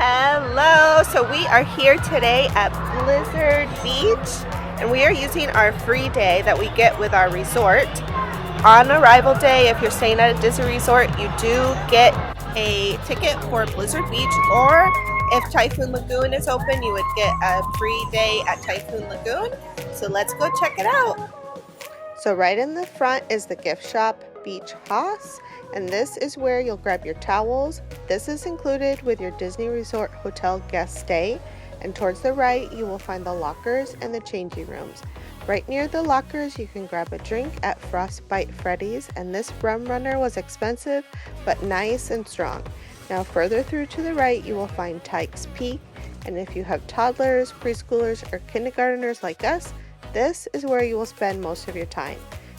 Hello, so we are here today at Blizzard Beach and we are using our free day that we get with our resort. On arrival day, if you're staying at a Disney resort, you do get a ticket for Blizzard Beach, or if Typhoon Lagoon is open, you would get a free day at Typhoon Lagoon. So let's go check it out. So right in the front is the gift shop, Beach House. And this is where you'll grab your towels. This is included with your Disney Resort Hotel guest stay. And towards the right, you will find the lockers and the changing rooms. Right near the lockers, you can grab a drink at Frostbite Freddy's. And this rum runner was expensive, but nice and strong. Now further through to the right, you will find Tike's Peak. And if you have toddlers, preschoolers, or kindergartners like us, this is where you will spend most of your time.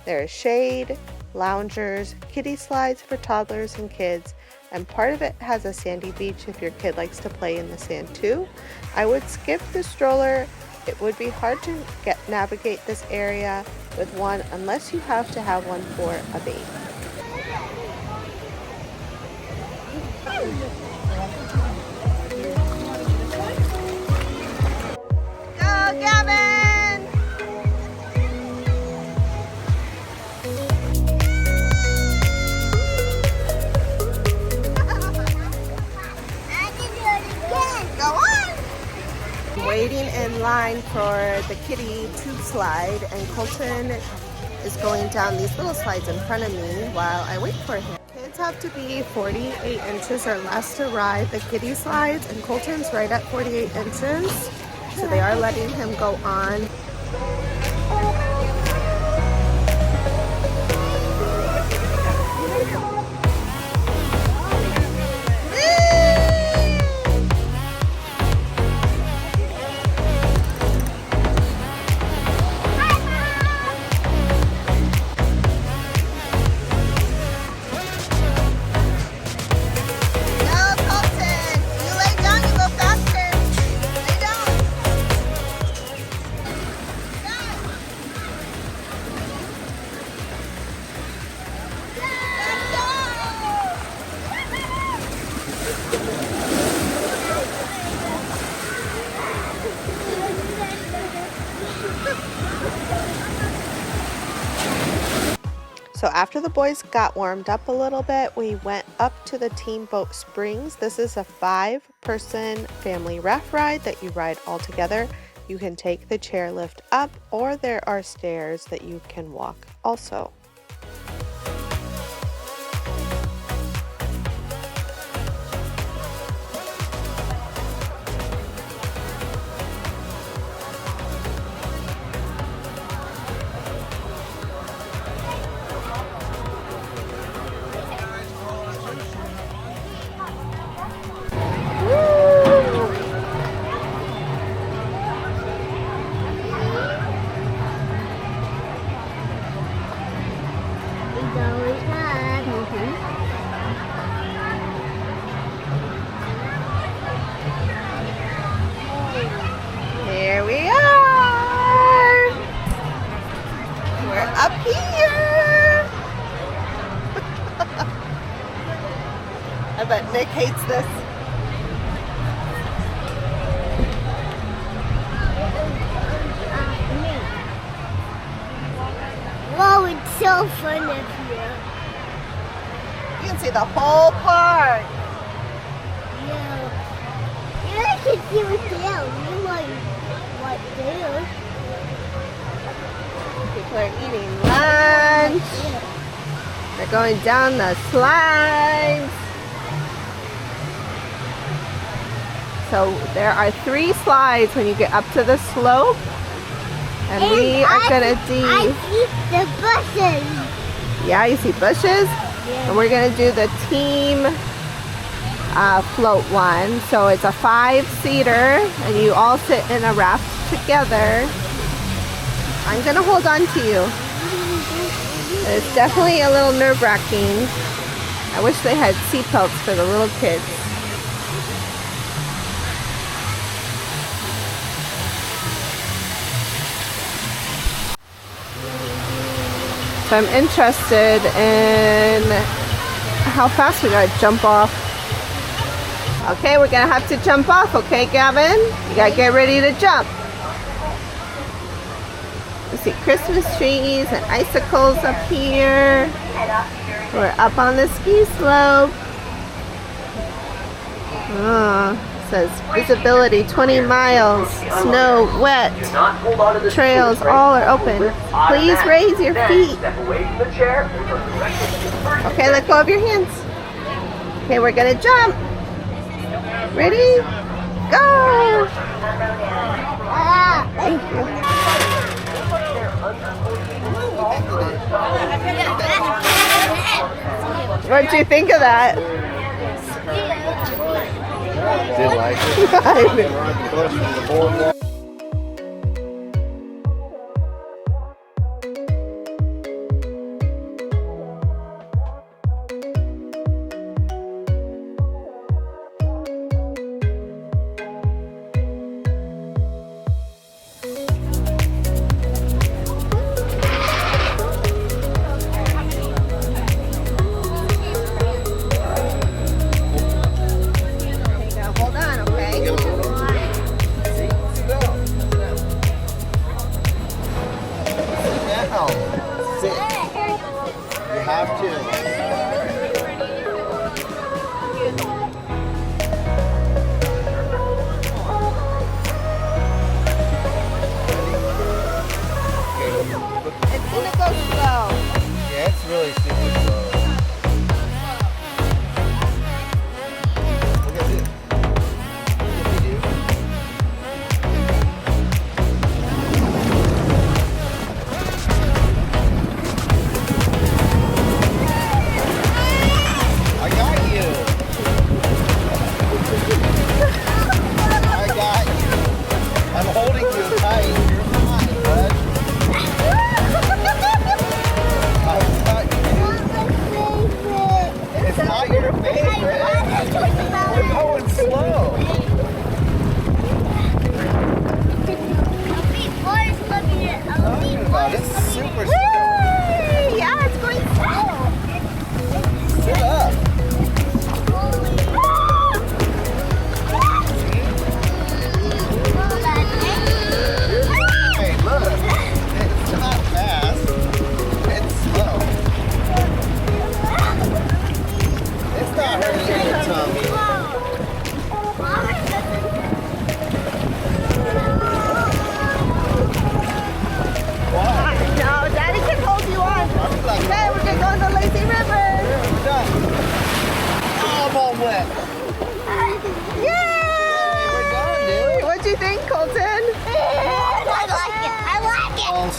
There is shade, loungers, kiddie slides for toddlers and kids, and part of it has a sandy beach if your kid likes to play in the sand too. I would skip the stroller. It would be hard to navigate this area with one unless you have to have one for a baby. Go, Gavin! Waiting in line for the kiddie tube slide, and Colton is going down these little slides in front of me while I wait for him. Kids have to be 48 inches or less to ride the kiddie slides, and Colton's right at 48 inches, so they are letting him go on. So after the boys got warmed up a little bit, we went up to the Teamboat Springs. This is a 5-person family raft ride that you ride all together. You can take the chairlift up, or there are stairs that you can walk also. Here we are! We're up here! I bet Nick hates this. Wow, it's so fun up here. You can see the whole park. Yeah. You can see what's down. You like what there. People are eating lunch. They're going down the slides. So there are 3 slides when you get up to the slope. And we are gonna do. I see the bushes. Yeah, you see bushes? Yeah. And we're gonna do the team float one. So it's a 5-seater and you all sit in a raft together. I'm gonna hold on to you. It's definitely a little nerve-wracking. I wish they had seatbelts for the little kids. So I'm interested in how fast we gotta jump off. Okay, we're gonna have to jump off, okay, Gavin? You gotta get ready to jump. You see Christmas trees and icicles up here. We're up on the ski slope. Says visibility 20 miles, snow, wet, trails, all are open. Please raise your feet. Okay, let go of your hands. Okay, we're gonna jump. Ready? Go! Thank you. What'd you think of that? Did like it.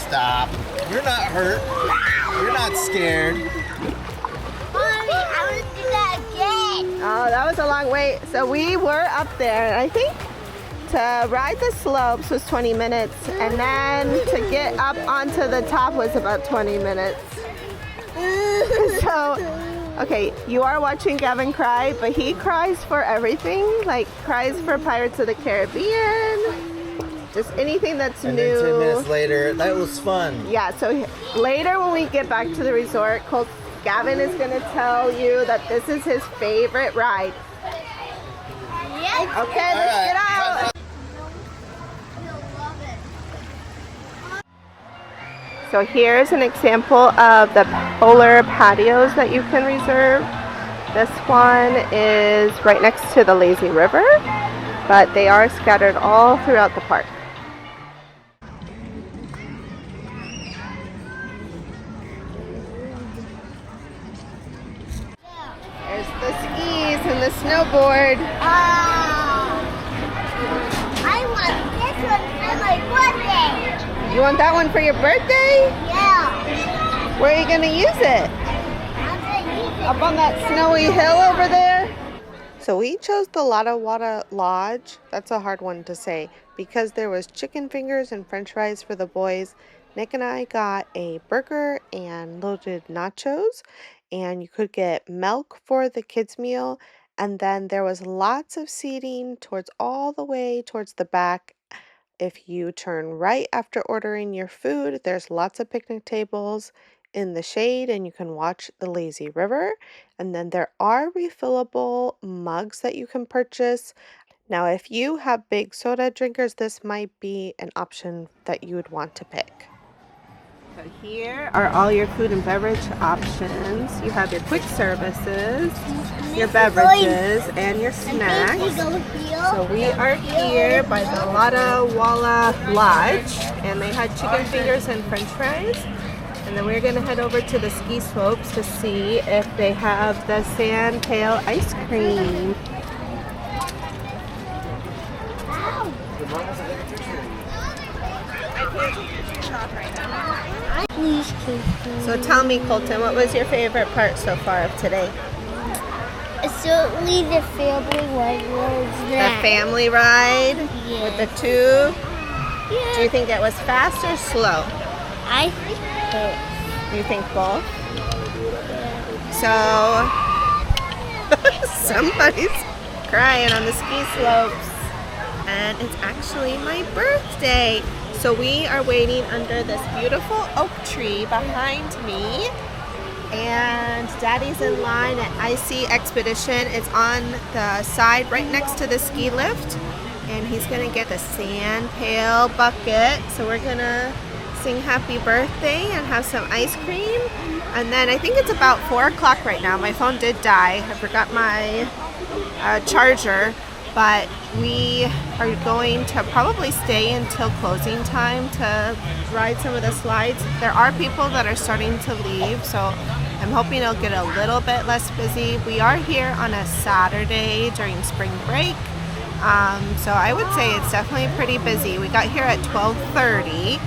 Stop. You're not hurt. You're not scared. Mommy, I want to do that again. Oh, that was a long wait. So we were up there, and I think to ride the slopes was 20 minutes, and then to get up onto the top was about 20 minutes. So, okay, you are watching Gavin cry, but he cries for everything, like cries for Pirates of the Caribbean. Just anything that's and new. Then 10 minutes later, that was fun. Yeah, so later when we get back to the resort, Gavin is going to tell you that this is his favorite ride. Yes. Okay, let's get out. So here's an example of the polar patios that you can reserve. This one is right next to the lazy river, but they are scattered all throughout the park. There's the skis and the snowboard. I want this one for my birthday. You want that one for your birthday? Yeah. Where are you going to use it? I'm gonna use it. Up on that snowy hill over there? So we chose the Lottawatta Lodge. That's a hard one to say because there was chicken fingers and french fries for the boys. Nick and I got a burger and loaded nachos, and you could get milk for the kids meal, and then there was lots of seating towards all the way towards the back. If you turn right after ordering your food, there's lots of picnic tables. in the shade and you can watch the lazy river. And then there are refillable mugs that you can purchase. Now, if you have big soda drinkers, this might be an option that you would want to pick. So here are all your food and beverage options. You have your quick services, your beverages, and your snacks. So we are here by the Lottawatta Lodge, and they had chicken fingers and french fries. And then we're going to head over to the ski slopes to see if they have the sand pail ice cream. So tell me, Colton, what was your favorite part so far of today? Certainly the family ride was that. The family ride with the tube? Yeah. Do you think it was fast or slow? I think both. You think both? So, somebody's crying on the ski slopes. And it's actually my birthday. So we are waiting under this beautiful oak tree behind me. And Daddy's in line at Icy Expedition. It's on the side right next to the ski lift. And he's gonna get the sand pail bucket. So we're gonna sing happy birthday and have some ice cream. And then I think it's about 4 o'clock right now. My phone did die. I forgot my charger. But we are going to probably stay until closing time to ride some of the slides. There are people that are starting to leave, so I'm hoping it'll get a little bit less busy. We are here on a Saturday during spring break, so I would say it's definitely pretty busy. We got here at 12:30,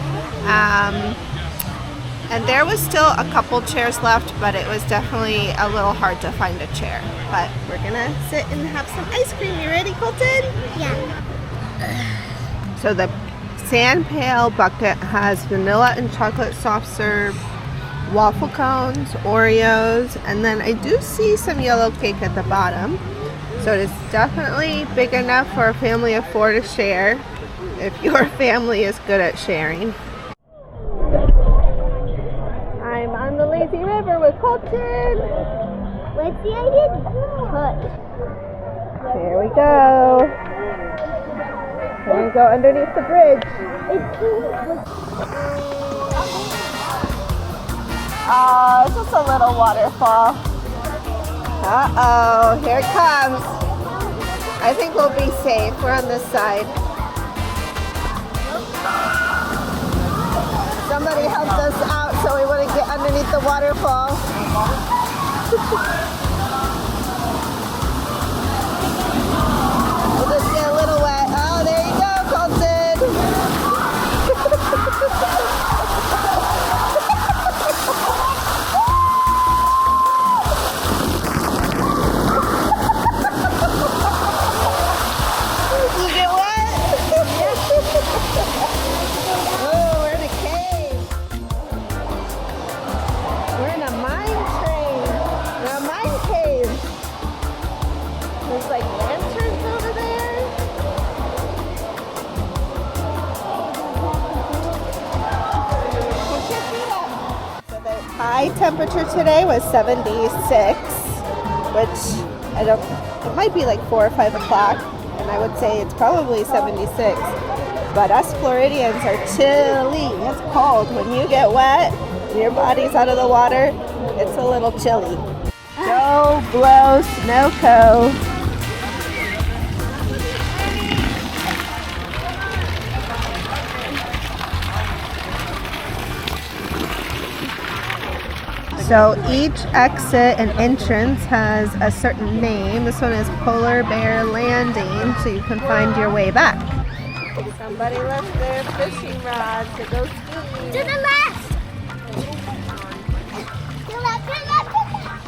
and there was still a couple chairs left, but it was definitely a little hard to find a chair. But we're gonna sit and have some ice cream. You ready, Colton? Yeah. So the sand pail bucket has vanilla and chocolate soft serve, waffle cones, Oreos, and then I do see some yellow cake at the bottom. So it is definitely big enough for a family of 4 to share, if your family is good at sharing. I'm on the lazy river with Colton. Let's see, I did touch. Here we go. We're going to go underneath the bridge. Oh, it's just a little waterfall. Uh-oh, here it comes. I think we'll be safe. We're on this side. Somebody helped us out so we wouldn't get underneath the waterfall. We'll just get a little wet. Oh, there you go, Colton. You get wet? Oh, we're in a cave. We're in a mine train. We're in a mine cave. There's like lanterns over there. So the high temperature today was 76, which it might be like 4 or 5 o'clock, and I would say it's probably 76. But us Floridians are chilly. It's cold. When you get wet, your body's out of the water, it's a little chilly. Go blow Snowco. So each exit and entrance has a certain name. This one is Polar Bear Landing, so you can find your way back. Somebody left their fishing rod to go skiing. To the left! To the left, to the left, to the left!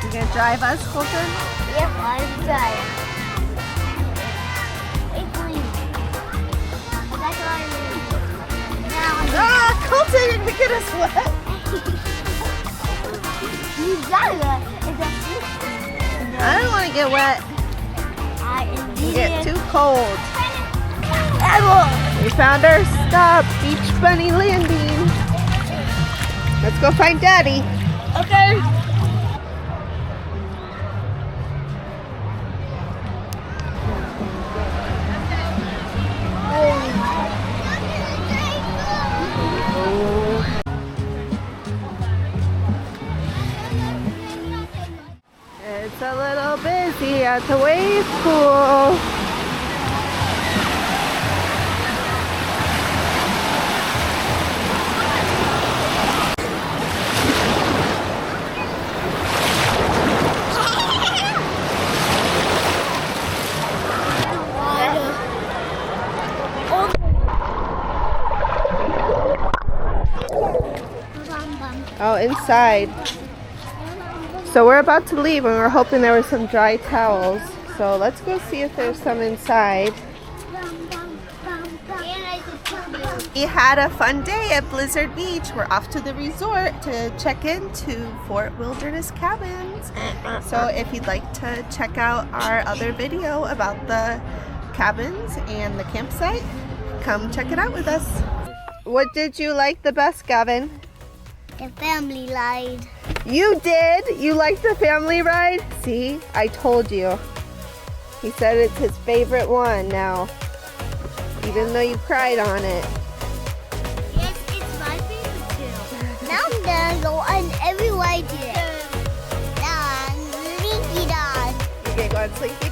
You gonna drive us, Colton? Yep, I'm driving. It's leaving. That's what I mean. Now I'm Colton, you're gonna get us wet. you gotta. I don't want to get wet. You get too cold. We found our stop, Beach Bunny Landing. Let's go find Daddy. Okay. It's a little busy at the wave pool. Oh, inside. So we're about to leave and we're hoping there were some dry towels. So let's go see if there's some inside. We had a fun day at Blizzard Beach. We're off to the resort to check into Fort Wilderness Cabins. So if you'd like to check out our other video about the cabins and the campsite, come check it out with us. What did you like the best, Gavin? The family ride. You did? You liked the family ride? See, I told you. He said it's his favorite one now, even though you cried on it. Yes, it's my favorite too. Now I'm gonna go on every ride here. Down, Leaky Dog. You gonna go on Sleepy